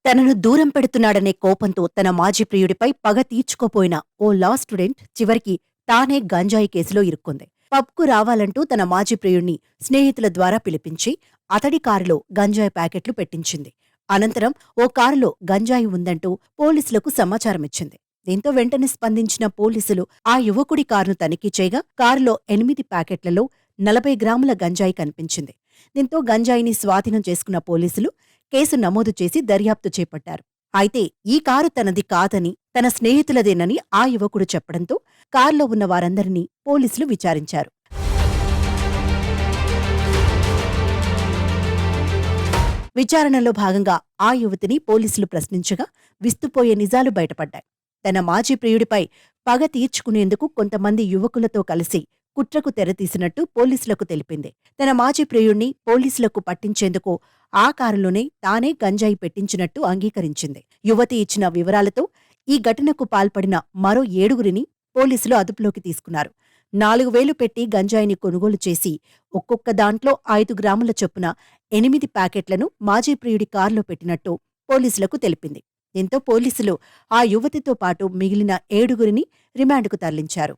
తనను దూరం పెడుతున్నాడనే కోపంతో తన మాజీ ప్రియుడిపై పగ తీర్చుకోపోయిన ఓ లా స్టూడెంట్ చివరికి తానే గంజాయి కేసులో ఇరుక్కుంది. పబ్కు రావాలంటూ తన మాజీ ప్రియుణ్ణి స్నేహితుల ద్వారా పిలిపించి అతడి కారులో గంజాయి ప్యాకెట్లు పెట్టించింది. అనంతరం ఓ కారులో గంజాయి ఉందంటూ పోలీసులకు సమాచారమిచ్చింది. దీంతో వెంటనే స్పందించిన పోలీసులు ఆ యువకుడి కారును తనిఖీ చేయగా కారులో 8 ప్యాకెట్లలో 40 గ్రాముల గంజాయి కనిపించింది. దీంతో గంజాయిని స్వాధీనం చేసుకున్న పోలీసులు కేసు నమోదు చేసి దర్యాప్తు చేపట్టారు. అయితే ఈ కారు తనది కాదని, తన స్నేహితులదేనని ఆ యువకుడు చెప్పడంతో కారులో ఉన్న వారందరినీ పోలీసులు విచారించారు. విచారణలో భాగంగా ఆ యువతిని పోలీసులు ప్రశ్నించగా విస్తుపోయే నిజాలు బయటపడ్డాయి. తన మాజీ ప్రియుడిపై పగ తీర్చుకునేందుకు కొంతమంది యువకులతో కలిసి కుట్రకు తెరతీసినట్టు పోలీసులకు తెలిపింది. తన మాజీ ప్రియుణ్ణి పోలీసులకు పట్టించేందుకు ఆ కారులోనే తానే గంజాయి పెట్టించినట్టు అంగీకరించింది. యువతి ఇచ్చిన వివరాలతో ఈ ఘటనకు పాల్పడిన మరో 7గురిని పోలీసులు అదుపులోకి తీసుకున్నారు. 4,000 పెట్టి గంజాయిని కొనుగోలు చేసి ఒక్కొక్క దాంట్లో 5 గ్రాముల చొప్పున 8 ప్యాకెట్లను మాజీ ప్రియుడి కారులో పెట్టినట్టు పోలీసులకు తెలిపింది. దీంతో పోలీసులు ఆ యువతితో పాటు మిగిలిన 7గురిని రిమాండ్కు తరలించారు.